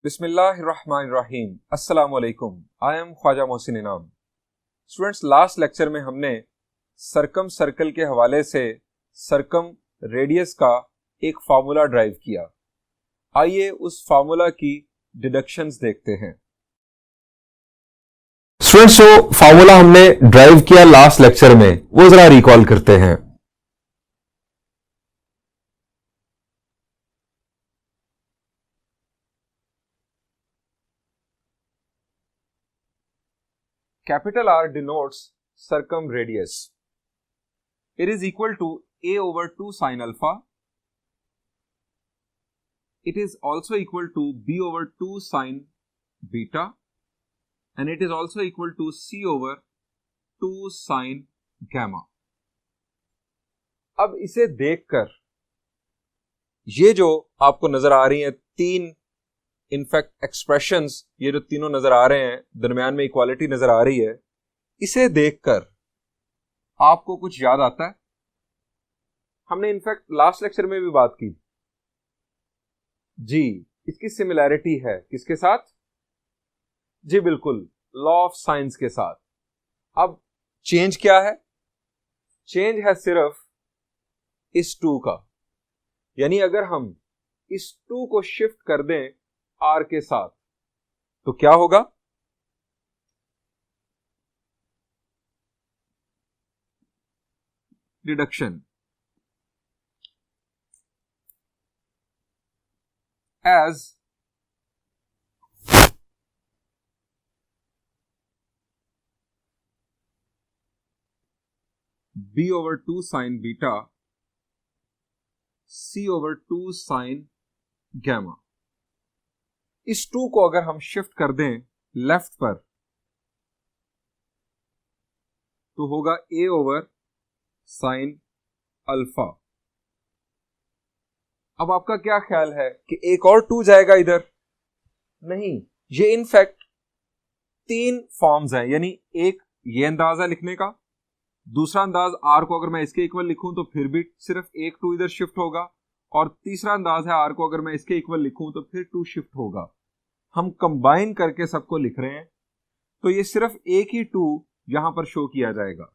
बिस्मिल्लाहिर्रहमानिर्रहीम। अस्सलाम वालेकुम। आई एम ख्वाजा मोहसिन इनाम। स्टूडेंट्स, लास्ट लेक्चर में हमने सरकम सर्कल के हवाले से सरकम रेडियस का एक फार्मूला ड्राइव किया। आइए उस फार्मूला की डिडक्शंस देखते हैं। स्टूडेंट्स, जो फार्मूला हमने ड्राइव किया लास्ट लेक्चर में वो जरा रिकॉल करते हैं। Capital R denotes circumradius. It is equal to a over 2 sin alpha. It is also equal to b over 2 sin beta, and it is also equal to c over 2 sin gamma. अब इसे देखकर ये जो आपको नजर आ रही हैं तीन इनफैक्ट एक्सप्रेशंस, ये जो तीनों नजर आ रहे हैं, दरमियान में इक्वालिटी नजर आ रही है, इसे देखकर आपको कुछ याद आता है? हमने इनफैक्ट लास्ट लेक्चर में भी बात की जी, इसकी सिमिलैरिटी है किसके साथ? जी बिल्कुल, लॉ ऑफ साइंस के साथ। अब चेंज क्या है? चेंज है सिर्फ इस टू का, यानी अगर हम इस टू को शिफ्ट कर दें आर के साथ तो क्या होगा? Deduction as b over 2 sin beta c over 2 sin gamma। इस टू को अगर हम शिफ्ट कर दें लेफ्ट पर तो होगा a ओवर साइन अल्फा। अब आपका क्या ख्याल है कि एक और टू जाएगा इधर? नहीं, ये इनफैक्ट तीन फॉर्म्स हैं, यानी एक ये अंदाजा लिखने का, दूसरा अंदाज आर को अगर मैं इसके इक्वल लिखूं तो फिर भी सिर्फ एक टू इधर शिफ्ट होगा, और तीसरा अंदाज है आर को अगर मैं इसके इक्वल लिखूं तो फिर टू शिफ्ट होगा। हम कंबाइन करके सबको लिख रहे हैं तो ये सिर्फ एक ही टू यहां पर शो किया जाएगा।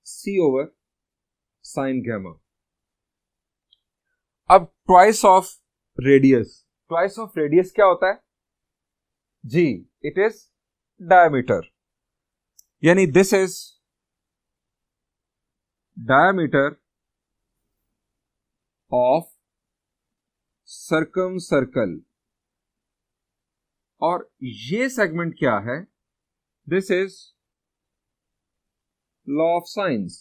सी ओवर साइन गैमा। अब twice of radius, twice of radius क्या होता है जी? इट इज डायमीटर, यानी this is diameter of circum circle, और ये सेगमेंट क्या है? This is law of science.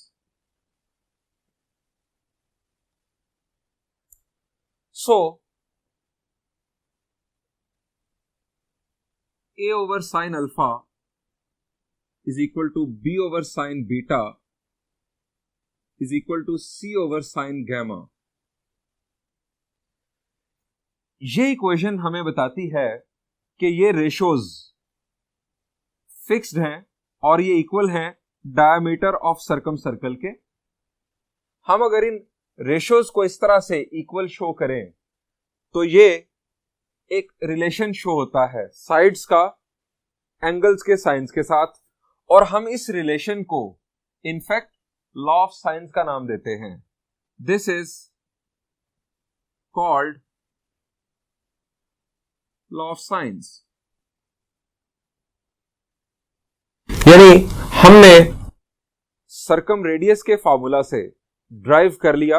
So a over sin alpha is equal to b over sin beta is equal to c over sin gamma। ये equation हमें बताती है कि ये रेशोज फिक्स्ड हैं और ये इक्वल हैं डायमीटर ऑफ सर्कम सर्कल के। हम अगर इन रेशोज को इस तरह से इक्वल शो करें तो ये एक रिलेशन शो होता है साइड्स का एंगल्स के साइंस के साथ, और हम इस रिलेशन को इनफैक्ट लॉ ऑफ साइंस का नाम देते हैं। This is called law of science. यानी हमने सर्कम रेडियस के फार्मूला से ड्राइव कर लिया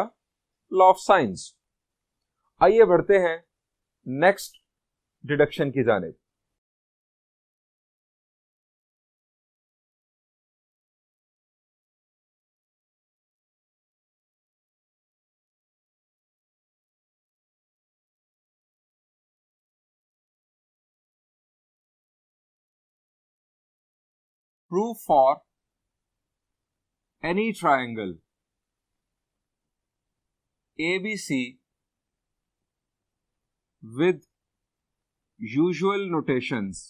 लॉ ऑफ साइंस। आइए बढ़ते हैं नेक्स्ट डिडक्शन की जानिब। Prove for any triangle ABC with usual notations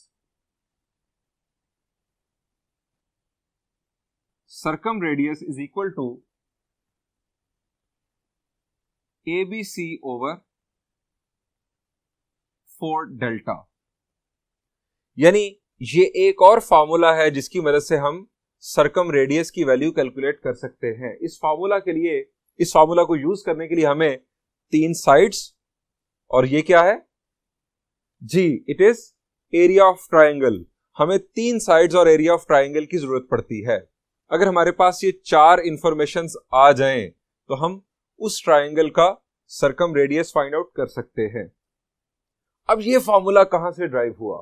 circumradius is equal to ABC over 4 delta. यानी ये एक और फार्मूला है जिसकी मदद से हम सरकम रेडियस की वैल्यू कैलकुलेट कर सकते हैं। इस फार्मूला को यूज करने के लिए हमें 3 साइड्स, और ये क्या है जी, it is area of triangle. हमें 3 साइड्स और एरिया ऑफ ट्राइंगल की जरूरत पड़ती है। अगर हमारे पास ये 4 इंफॉर्मेशंस आ जाएं तो हम उस ट्राइंगल का सरकम रेडियस फाइंड आउट कर सकते हैं। अब ये फार्मूला कहां से ड्राइव हुआ?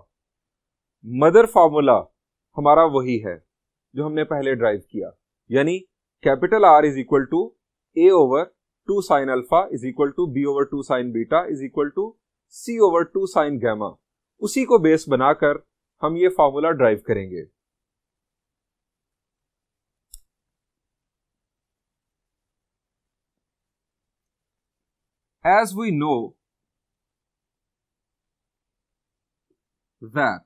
मदर फार्मूला हमारा वही है जो हमने पहले ड्राइव किया, यानी capital R is equal to A over 2 sine alpha is equal to B over 2 sine beta is equal to C over 2 sine gamma. उसी को बेस बनाकर हम ये फार्मूला ड्राइव करेंगे। As we know that,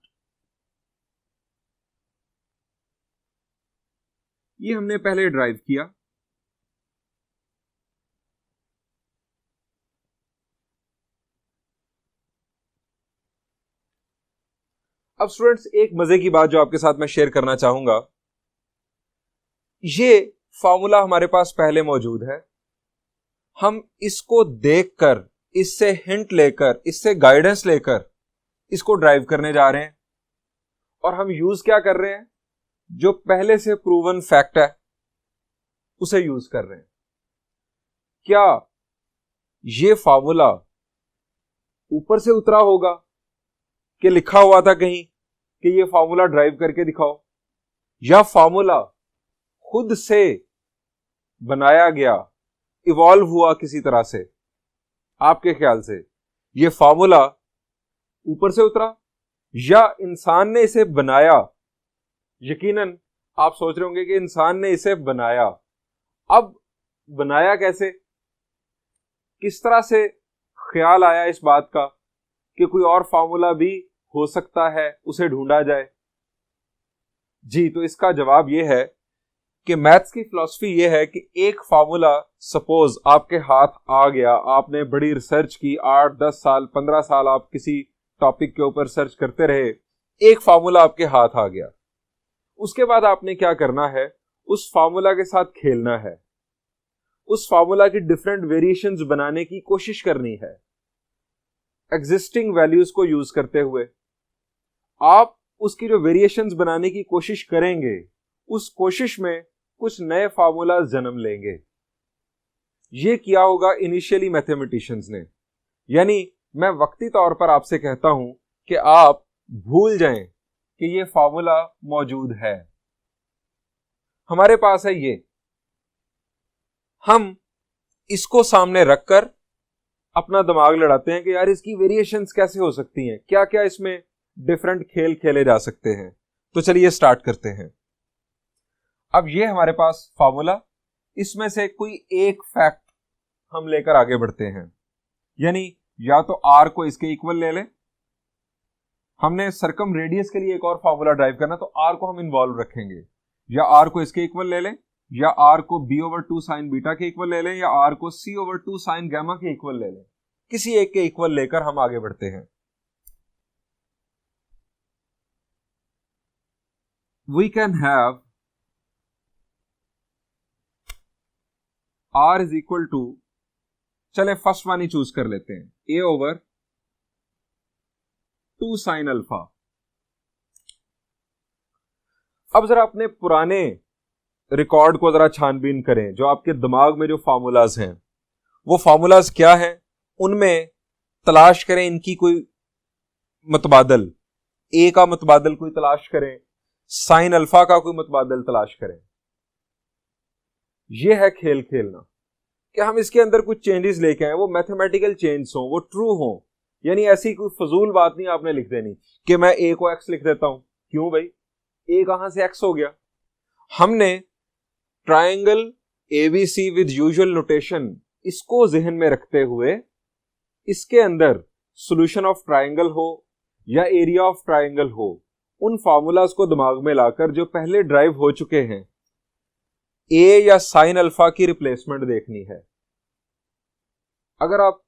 ये हमने पहले ड्राइव किया। अब स्टूडेंट्स, एक मजे की बात जो आपके साथ मैं शेयर करना चाहूंगा, ये फार्मूला हमारे पास पहले मौजूद है। हम इसको देखकर, इससे हिंट लेकर, इससे गाइडेंस लेकर इसको ड्राइव करने जा रहे हैं, और हम यूज क्या कर रहे हैं? जो पहले से प्रूवन फैक्ट है उसे यूज कर रहे हैं। क्या ये फार्मूला ऊपर से उतरा होगा कि लिखा हुआ था कहीं कि ये फार्मूला ड्राइव करके दिखाओ, या फार्मूला खुद से बनाया गया, इवॉल्व हुआ किसी तरह से? आपके ख्याल से ये फार्मूला ऊपर से उतरा या इंसान ने इसे बनाया? यकीनन आप सोच रहे होंगे कि इंसान ने इसे बनाया। अब बनाया कैसे? किस तरह से ख्याल आया इस बात का कि कोई और फार्मूला भी हो सकता है, उसे ढूंढा जाए? जी, तो इसका जवाब यह है कि मैथ्स की फिलॉसफी यह है कि एक फार्मूला सपोज आपके हाथ आ गया, आपने बड़ी रिसर्च की, 8, 10 साल, 15 साल आप किसी टॉपिक के ऊपर सर्च करते रहे, एक फार्मूला आपके हाथ आ गया। उसके बाद आपने क्या करना है? उस फार्मूला के साथ खेलना है, उस फार्मूला की डिफरेंट वेरिएशंस बनाने की कोशिश करनी है। एग्जिस्टिंग वैल्यूज को यूज करते हुए आप उसकी जो वेरिएशंस बनाने की कोशिश करेंगे, उस कोशिश में कुछ नए फार्मूला जन्म लेंगे। यह किया होगा इनिशियली मैथमेटिशियंस ने। यानी मैं वक्ती तौर पर आपसे कहता हूं कि आप भूल जाएं कि यह फार्मूला मौजूद है, हमारे पास है ये। हम इसको सामने रखकर अपना दिमाग लड़ाते हैं कि यार इसकी वेरिएशंस कैसे हो सकती हैं, क्या क्या इसमें डिफरेंट खेल खेले जा सकते हैं। तो चलिए स्टार्ट करते हैं। अब ये हमारे पास फार्मूला, इसमें से कोई एक फैक्ट हम लेकर आगे बढ़ते हैं। यानी या तो R को इसके इक्वल ले लें, हमने सरकम रेडियस के लिए एक और फार्मूला ड्राइव करना, तो R को हम इन्वॉल्व रखेंगे। या R को इसके इक्वल ले लें, या R को B ओवर 2 साइन बीटा के इक्वल ले लें, या R को C ओवर 2 साइन गैमा के इक्वल ले लें। किसी एक के इक्वल लेकर हम आगे बढ़ते हैं। We can have R is equal to, चले फर्स्ट वन ही चूज कर लेते हैं, A ओवर 2 साइन अल्फा। अब जरा अपने पुराने रिकॉर्ड को जरा छानबीन करें, जो आपके दिमाग में जो फार्मूलाज हैं वो फार्मूलाज क्या हैं, उनमें तलाश करें इनकी कोई मतबादल। ए का मतबादल कोई तलाश करें, साइन अल्फा का कोई मतबादल तलाश करें। यह है खेल खेलना कि हम इसके अंदर कुछ चेंजेस लेके आए, वो मैथमेटिकल चेंज हो, वो ट्रू हो। यानी ऐसी कोई फजूल बात नहीं आपने लिख देनी कि मैं ए को एक्स लिख देता हूं। क्यों भाई, ए कहां से एक्स हो गया? हमने triangle ABC with usual notation, इसको जहन में रखते हुए इसके अंदर सॉल्यूशन ऑफ ट्राइंगल हो या एरिया ऑफ ट्राइंगल हो, उन फार्मूलाज को दिमाग में लाकर जो पहले ड्राइव हो चुके हैं, ए या साइन अल्फा की रिप्लेसमेंट देखनी है। अगर आप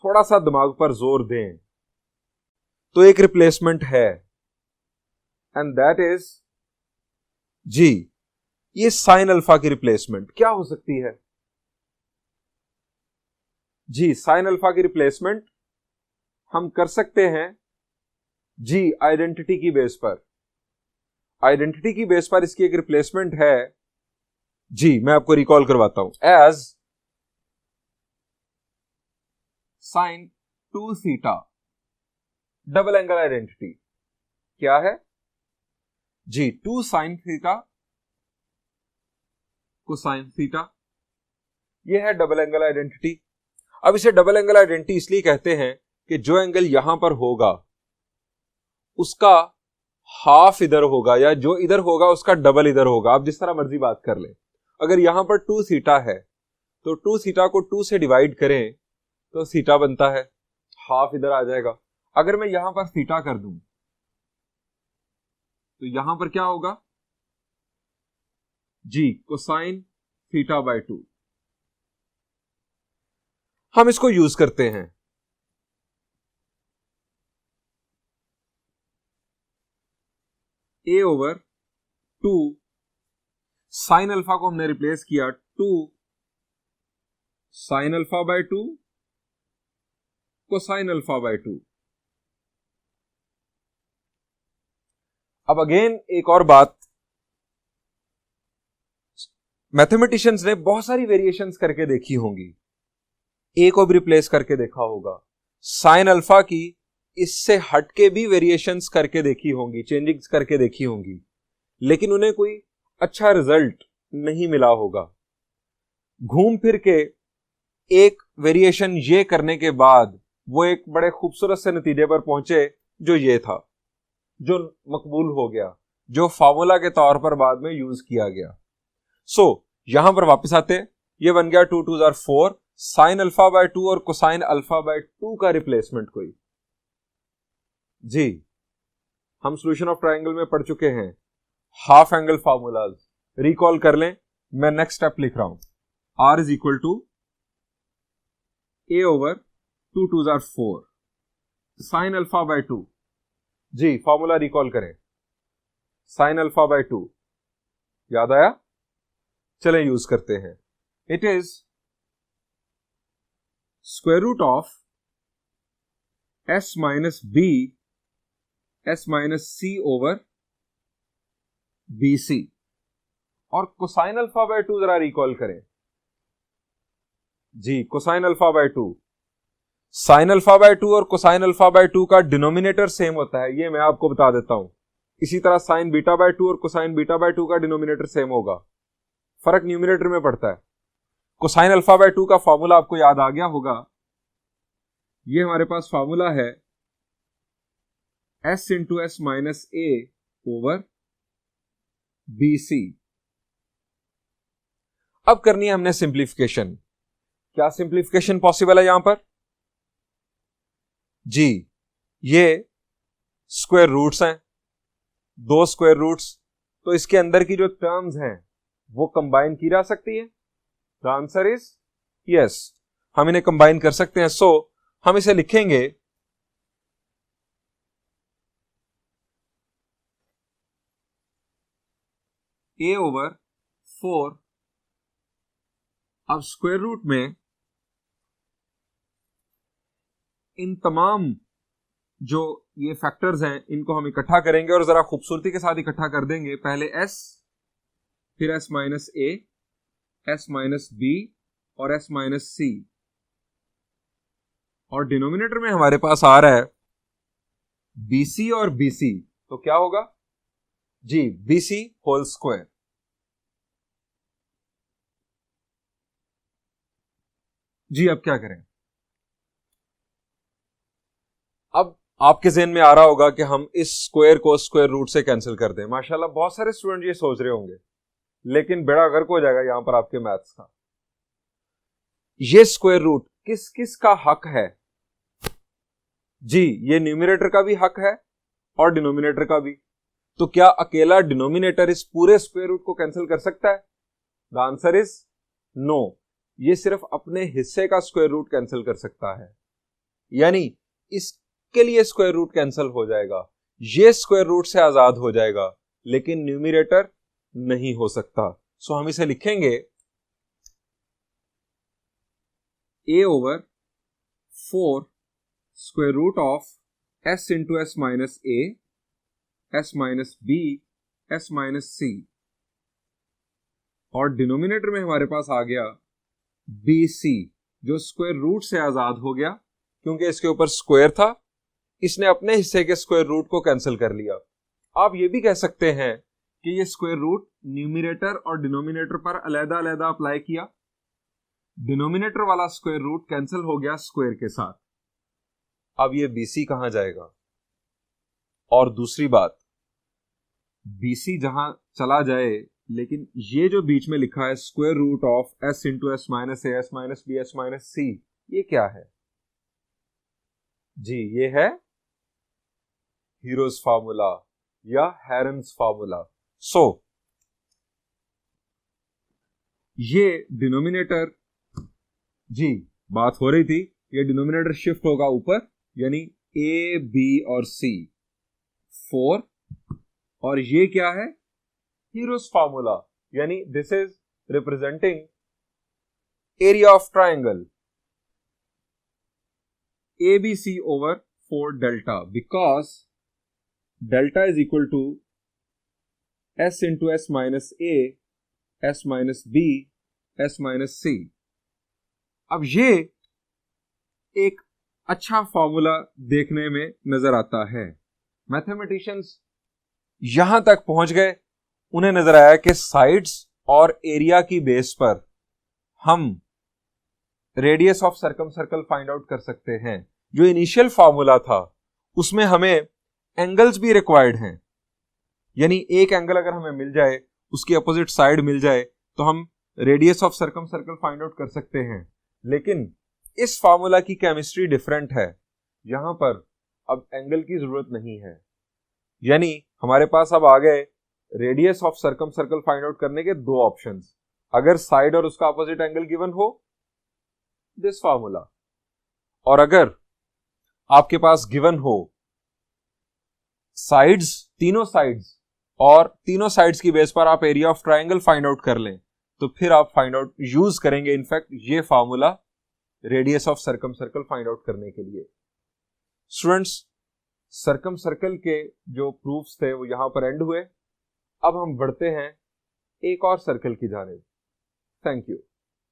थोड़ा सा दिमाग पर जोर दें तो एक रिप्लेसमेंट है, एंड दैट इज जी, ये साइन अल्फा की रिप्लेसमेंट क्या हो सकती है? जी, साइन अल्फा की रिप्लेसमेंट हम कर सकते हैं जी आइडेंटिटी की बेस पर। आइडेंटिटी की बेस पर इसकी एक रिप्लेसमेंट है जी, मैं आपको रिकॉल करवाता हूं, as sine 2 theta double angle identity. क्या है जी? 2 साइन थीटा कोसाइन थीटा, ये है डबल एंगल आइडेंटिटी। अब इसे डबल एंगल आइडेंटिटी इसलिए कहते हैं कि जो एंगल यहां पर होगा उसका हाफ इधर होगा, या जो इधर होगा उसका डबल इधर होगा। आप जिस तरह मर्जी बात कर लें। अगर यहां पर 2 थीटा है तो 2 थीटा को 2 से डिवाइड करें तो थीटा बनता है, हाफ इधर आ जाएगा। अगर मैं यहां पर थीटा कर दूं तो यहां पर क्या होगा जी? Cosine theta by 2। हम इसको यूज करते हैं। a ओवर 2 साइन अल्फा को हमने रिप्लेस किया 2 sine alpha by 2 cosine alpha by 2। अब अगेन एक और बात, मैथमेटिशियंस ने बहुत सारी वेरिएशंस करके देखी होंगी। ए को भी रिप्लेस करके देखा होगा, साइन अल्फा की इससे हटके भी वेरिएशंस करके देखी होंगी, चेंजिंग्स करके देखी होंगी, लेकिन उन्हें कोई अच्छा रिजल्ट नहीं मिला होगा। घूम फिर के एक वेरिएशन ये करने के बाद वो एक बड़े खूबसूरत से नतीजे पर पहुंचे, जो ये था, जो मकबूल हो गया, जो फार्मूला के तौर पर बाद में यूज किया गया। सो यहां पर वापस आते हैं, ये बन गया 2 2 4 साइन अल्फा बाय 2 और कोसाइन अल्फा बाय 2 का रिप्लेसमेंट कोई जी। हम सॉल्यूशन ऑफ ट्रायंगल में पढ़ चुके हैं हाफ एंगल फार्मूलाज, रिकॉल कर लें। मैं नेक्स्ट स्टेप लिख रहा हूं, R is equal to A over 2 2 4 sine alpha by 2 जी। फॉर्मूला रिकॉल करें, साइन अल्फा बाय 2 याद आया? चलें यूज करते हैं। It is square root of S minus B S minus C over B C. और कोसाइन अल्फा बाय 2 जरा recall करें जी। Cosine alpha by 2, sine alpha by 2 और कोसाइन अल्फा बाय 2 का डिनोमिनेटर सेम होता है, ये मैं आपको बता देता हूं। इसी तरह साइन बीटा बाय 2 और कोसाइन बीटा बाय 2 का डिनोमिनेटर सेम होगा, फर्क न्यूमिनेटर में पड़ता है। कोसाइन अल्फा बाय 2 का फॉर्मूला आपको याद आ गया होगा, ये हमारे पास फॉर्मूला है एस इंटू एस माइनस ए ओवर बी सी। अब करनी है हमने सिंप्लीफिकेशन। क्या सिंप्लीफिकेशन पॉसिबल है यहां पर जी? ये स्क्वायर रूट्स हैं, 2 स्क्वायर रूट्स, तो इसके अंदर की जो टर्म्स हैं वो कंबाइन की जा सकती है। द आंसर इज यस, हम इन्हें कंबाइन कर सकते हैं। सो हम इसे लिखेंगे a ओवर 4। अब स्क्वायर रूट में इन तमाम जो ये फैक्टर्स हैं इनको हम इकट्ठा करेंगे और जरा खूबसूरती के साथ इकट्ठा कर देंगे। पहले s, फिर s माइनस ए, s माइनस बी और s माइनस सी, और डिनोमिनेटर में हमारे पास आ रहा है bc और bc, तो क्या होगा जी? bc whole square. जी अब क्या करें? अब आपके ज़हन में आ रहा होगा कि हम इस स्क्वायर को स्क्वायर रूट से कैंसिल कर दें। माशाल्लाह बहुत सारे स्टूडेंट ये सोच रहे होंगे, लेकिन बेड़ा गर्क हो जाएगा यहां पर आपके मैथ्स का। ये स्क्वायर रूट किस किस का हक है जी? ये न्यूमरेटर का भी हक है और डिनोमिनेटर का भी। तो क्या अकेला डिनोमिनेटर इस पूरे स्क्वायर रूट को कैंसिल कर सकता है? The answer is no. ये सिर्फ अपने हिस्से का स्क्वायर रूट कैंसिल कर सकता है, यानी इसके लिए स्क्वायर रूट कैंसिल हो जाएगा, ये स्क्वायर रूट से आजाद हो जाएगा, लेकिन न्यूमरेटर नहीं हो सकता। सो हम इसे लिखेंगे a over 4 square root of s into s minus a, s minus b, s minus c, और डिनोमिनेटर में हमारे पास आ गया bc, जो स्क्वायर रूट से आजाद हो गया क्योंकि इसके ऊपर स्क्वायर था, इसने अपने हिस्से के स्क्वायर रूट को कैंसिल कर लिया। आप ये भी कह सकते हैं कि ये स्क्वायर रूट न्यूमरेटर और डिनोमिनेटर पर अलग अलग अप्लाई किया, डिनोमिनेटर वाला स्क्वायर रूट कैंसिल हो गया स्क्वायर के साथ। अब ये BC कहां जाएगा? और दूसरी बात, BC जहां चला जाए, लेकिन ये जो बीच में लिखा है square root of s into s minus a, s minus b, s minus c, ये क्या है जी? ये है हीरोज फार्मूला या हेरन्स फार्मूला। सो ये डिनोमिनेटर, जी बात हो रही थी, ये डिनोमिनेटर शिफ्ट होगा ऊपर, यानी a, b और c 4, और ये क्या है? हीरोज फार्मूला, यानी this is representing area of triangle ABC over 4 delta, because delta is equal to s into s minus a, s minus b, s minus c। अब ये एक अच्छा फॉर्मूला देखने में नजर आता है। मैथमेटिशियंस यहां तक पहुंच गए, उन्हें नजर आया कि साइड्स और एरिया की बेस पर हम radius of circum circle find out कर सकते हैं। जो इनिशियल फॉर्मूला था उसमें हमें एंगल्स भी रिक्वायर्ड हैं, यानी एक एंगल अगर हमें मिल जाए, उसकी अपोजिट साइड मिल जाए, तो हम radius of circum circle find out कर सकते हैं। लेकिन इस फार्मूला की केमिस्ट्री डिफरेंट है, यहां पर अब एंगल की जरूरत नहीं है, यानी हमारे पास अब आ गए radius of circum circle find out करने के दो ऑप्शंस। अगर साइड और उसका अपोजिट एंगल गिवन हो, दिस फार्मूला, और अगर आपके पास गिवन हो साइड्स, तीनों साइड्स, और तीनों साइड्स की बेस पर आप area of triangle find out कर लें, तो फिर आप फाइंड आउट यूज करेंगे इनफैक्ट ये formula radius of circum circle find out करने के लिए। स्टूडेंट्स, सर्कम सर्कल के जो प्रूफ्स थे वो यहां पर एंड हुए। अब हम बढ़ते हैं एक और सर्कल की जानिब। Thank you.